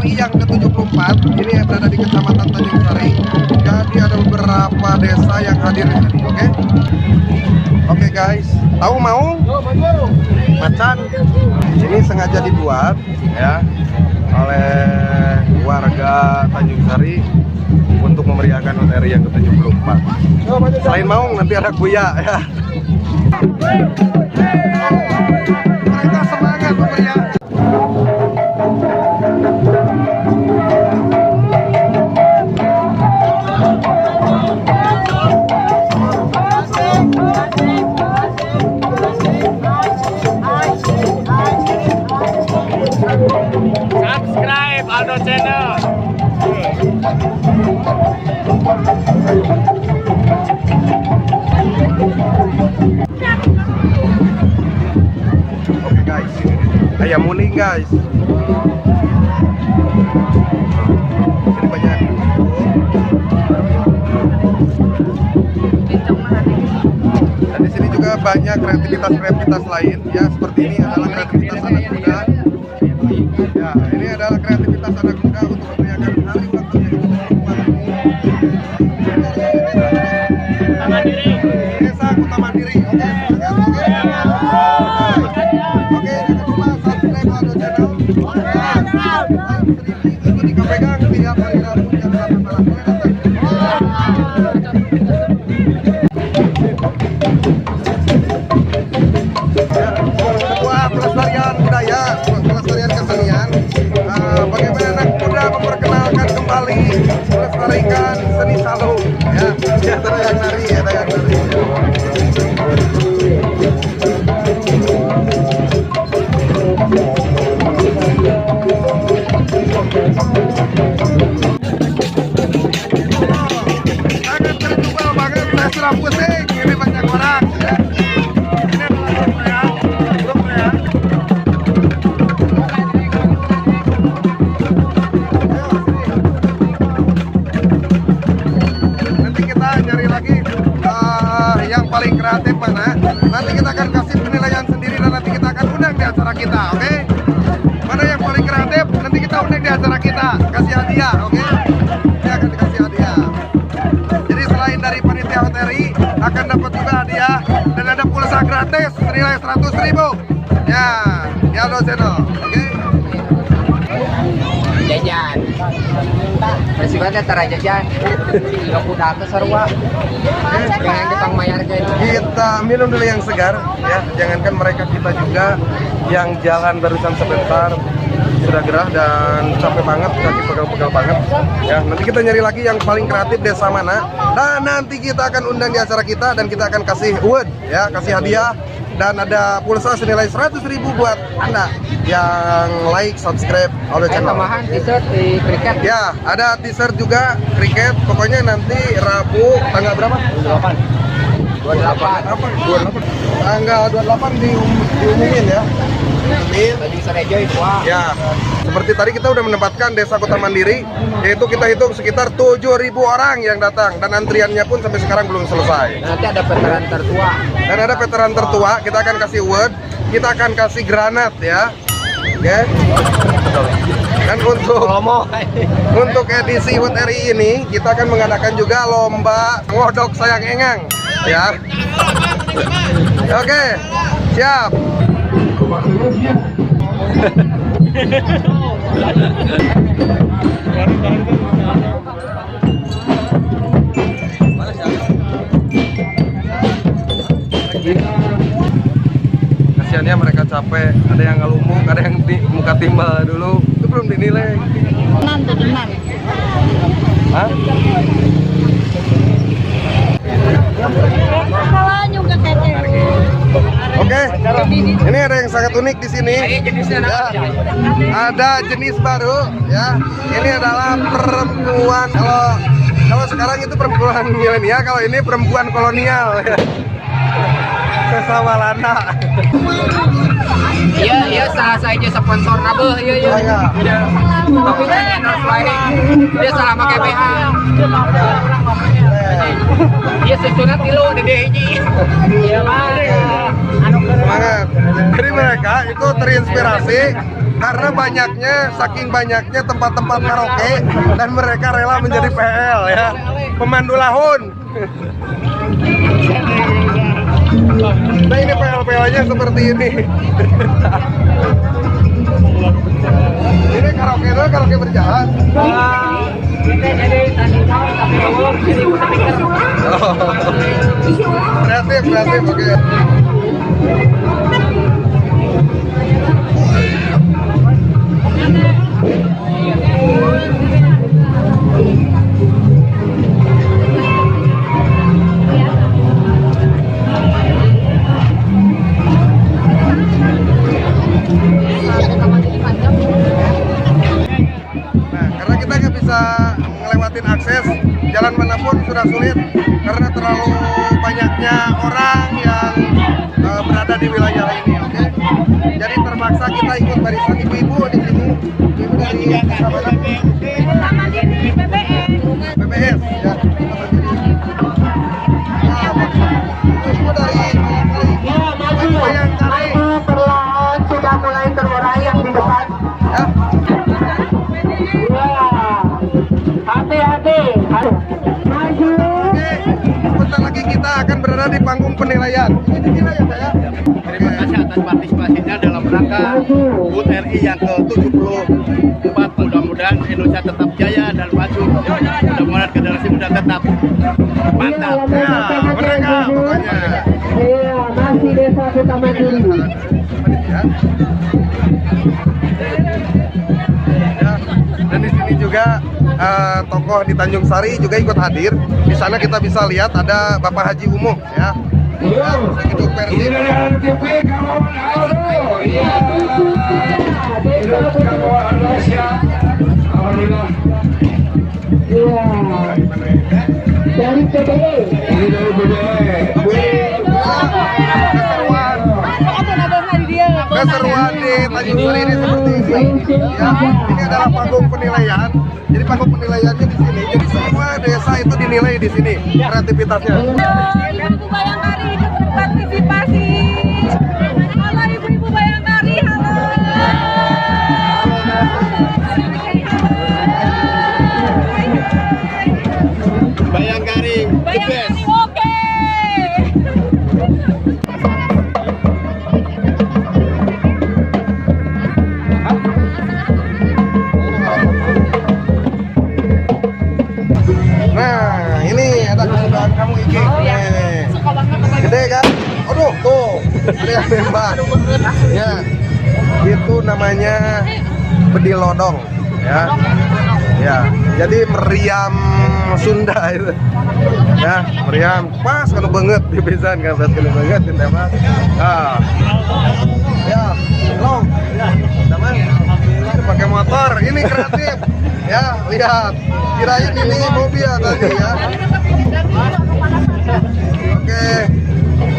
RI yang ke-74. Ini berada di Kecamatan Tanjung Sari. Jadi ada beberapa desa yang hadir di sini, oke? Oke guys, tahu mau? Macan. Ini sengaja dibuat ya oleh warga Tanjung Sari untuk memeriahkan HUT RI yang ke-74. Selain Maung nanti ada Kuya ya. Mereka semangat memeriahkan. Subscribe Aldo Channel. Oke guys, ayam muning guys. Ini banyak. Dan di sini juga banyak kreativitas lain ya, seperti ini adalah kreativitas anak muda. Ya, ini adalah kreativitas anak muda untuk memeriahkan hari ulang tahun yang ke-74 ini. Desa Kota Mandiri. Oke, jangan lupa subscribe Aldo Channel. Ikuti pegang tiap hari Rabu jam 8 malam. Sebuah pelestarian budaya, pelestarian kesenian. Bagaimana anak muda memperkenalkan kembali, melestarikan seni salung. Ya, ada yang nari, ada yang nari. Sangat terjubal banget, saya sudah pusing. Ini banyak orang. Ya. Ini adalah grup ya. Nanti kita nyari lagi yang paling kreatif mana. Nanti kita akan kasih penilaian sendiri dan nanti kita akan undang di acara kita, oke? Mana yang paling kreatif, nanti kita undang di acara kita, kasih hadiah, oke? Dia akan dikasih hadiah. Jadi selain dari panitia HUT RI akan dapat juga hadiah dan ada pulsa gratis senilai 100.000. Ya, ya Aldo Channel, oke? Jajan. Persibatnya tara jajan. Enggak kuda ke sarua. Yang kita mayarkeun. Kita minum dulu yang segar ya, jangankan mereka, kita juga yang jalan barusan sebentar sudah gerah dan capek banget, kaki pegal-pegal banget ya. Nanti kita nyari lagi yang paling kreatif desa mana dan nanti kita akan undang di acara kita dan kita akan kasih award ya, kasih hadiah dan ada pulsa senilai 100.000 buat Anda yang like, subscribe Aldo Channel. Tambahan t-shirt di kriket. Ya, ada t-shirt juga kriket. Pokoknya nanti Rabu tanggal berapa? 28. Apa? 28. Tanggal 28 diumumin ya. Tadi sore joy wah. Ya, seperti tadi kita udah menempatkan Desa Kota Mandiri, yaitu kita hitung sekitar 7.000 orang yang datang dan antriannya pun sampai sekarang belum selesai. Nanti ada veteran tertua. Dan ada veteran tertua, kita akan kasih award, kita akan kasih granat ya. Oke. Dan untuk edisi HUT RI ini kita akan mengadakan juga lomba ngodok sayang engang ya. Oke, siap. Kasiannya mereka capek, ada yang ngelumuk, ada yang di muka timbal dulu, itu belum dinilai. Tenan. Hah? Oke, ini ada yang sangat unik di sini. Ya, ada jenis baru, ya. Ini adalah perempuan. Kalau sekarang itu perempuan milenial, kalau ini perempuan kolonial. Ya. Sesama lana. Iya salah saja sponsor nabeh iya. Tapi kan endorse wae. Dia salah make BH. Iya sesunat tilu dede hiji. Iya mah. Semangat. Jadi mereka itu terinspirasi Karena saking banyaknya tempat-tempat karaoke dan mereka rela menjadi PL ya, pemandu lahun. Nah ini PL-PL-nya seperti ini. Ini karaoke berjalan. Kreatif, oke. Ngelewatin akses jalan manapun sudah sulit karena terlalu banyaknya orang yang berada di wilayah ini, oke? Jadi terpaksa kita ikut barisan ibu-ibu di sini. Ibu dari mana? PPS ya. Ibu dari Bayangkari. Perlahan sudah mulai terurai yang di depan. Ya. Hati-hati. Maju. Oke, sebentar lagi kita akan berada di panggung penilaian. Ini dinilai ya saya. Terima kasih atas partisipasinya dalam rangka HUT RI yang ke-74. Mudah-mudahan Indonesia tetap jaya dan maju. Mudah-mudahan generasi muda tetap mantap. Ya, mereka pokoknya. Iya, masih desa kita mandiri. Ya. Ya, dan di sini juga tokoh di Tanjung Sari juga ikut hadir. Di sana kita bisa lihat ada Bapak Haji Umuh ya. Ya, Gedung Persib. Dari PDE. Keseruan di Tanjung Sari ini seperti ini. Ya, ini adalah panggung penilaian. Jadi panggung penilaiannya di sini. Jadi semua desa itu dinilai di sini kreativitasnya. Ibu Bayangkari ikut berpartisipasi. Halo ibu-ibu Bayangkari, halo. Bayangkari, the best. Bayangkari oke. Nah, ini ada kesukaan kamu Iki. Gede kan? Aduh, tuh. Ada yang nembak. Ya. Itu namanya bedil lodong, ya. Ya. Jadi meriam Sunda itu. Ya, meriam pas kalau banget di pisan kan pas kalau banget ditembak. Ah. Ya, long. Ya, teman. Pakai motor, ini kreatif. Ya, lihat. Kirain ini mobil tadi ya. Oke.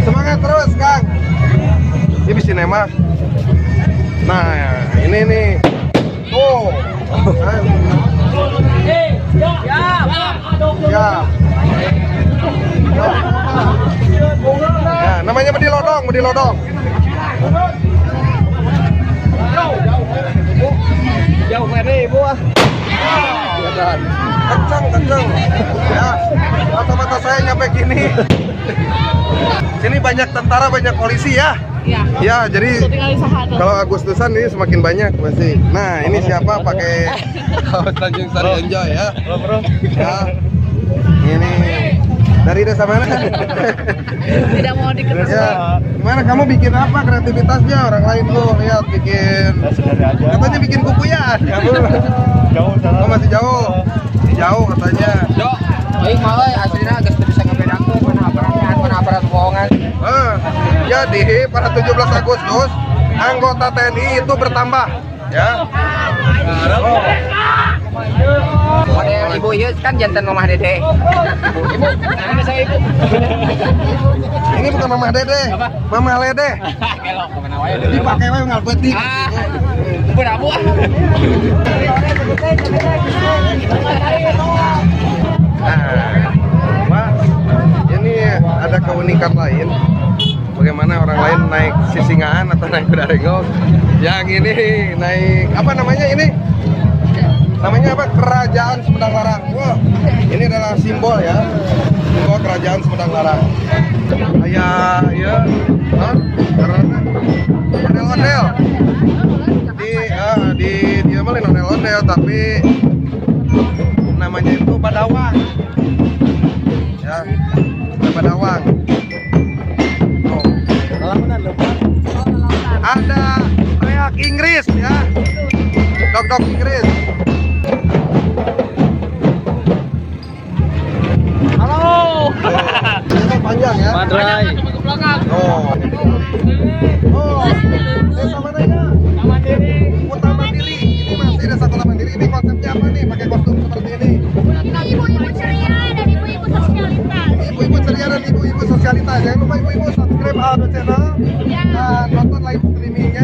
Semangat terus, Kang. Ini bisa nembak. Nah, ini nih. Oh. Ya. Ya, namanya bedilodong. Jauh ini ibu ah. Kenceng. Ya, mata-mata saya nyampe gini. Sini banyak tentara, banyak polisi ya. Iya. Ya, jadi kalau Agustusan ini semakin banyak pasti. Nah, ini siapa pakai kaos Tanjung Sari Enjoy ya? Ya. Ini dari desa mana? Tidak mau dikenal. Ya, gimana kamu bikin apa kreativitasnya? Orang lain tuh lihat bikin. Katanya bikin kukuyan. Kamu oh, masih jauh. Jauh katanya. Yo, baik malah aslinya agak bisa ngebedakan mana aparat bohongan. Jadi pada 17 Agustus anggota TNI itu bertambah ya. Ada yang ibu iya kan jantan Mamah Dede. Ibu, namanya saya ibu. Ini bukan Mamah Dede, Mamah Lede. Kelok kemana wae. Dipakai wae ngalbetik. Ibu abu. Nah, ini ada keunikan lain. Bagaimana orang lain naik sisingaan atau naik kuda renggong. Yang ini naik apa namanya ini? Namanya apa? Kerajaan Sumedang Larang. Wah, ini adalah simbol ya. Simbol Kerajaan Sumedang Larang. Kayak ya, karena ondel-ondel. Di dia malah ondel-ondel tapi namanya itu Badawang. Ya, Badawang. Oh. Ada teriak Inggris ya. Dok Inggris. Halo. Ini panjang ya. Madrai. Oh. Desa mana ini? Kota Mandiri. Ini masih desa Kota Mandiri. Ini konsepnya apa nih? Pakai kostum seperti ini. Ibu-ibu ceria dan ibu-ibu sosialitas. Ibu-ibu ceria dan ibu-ibu sosialitas. Jangan lupa ibu-ibu subscribe Aldo Channel dan nonton live streamingnya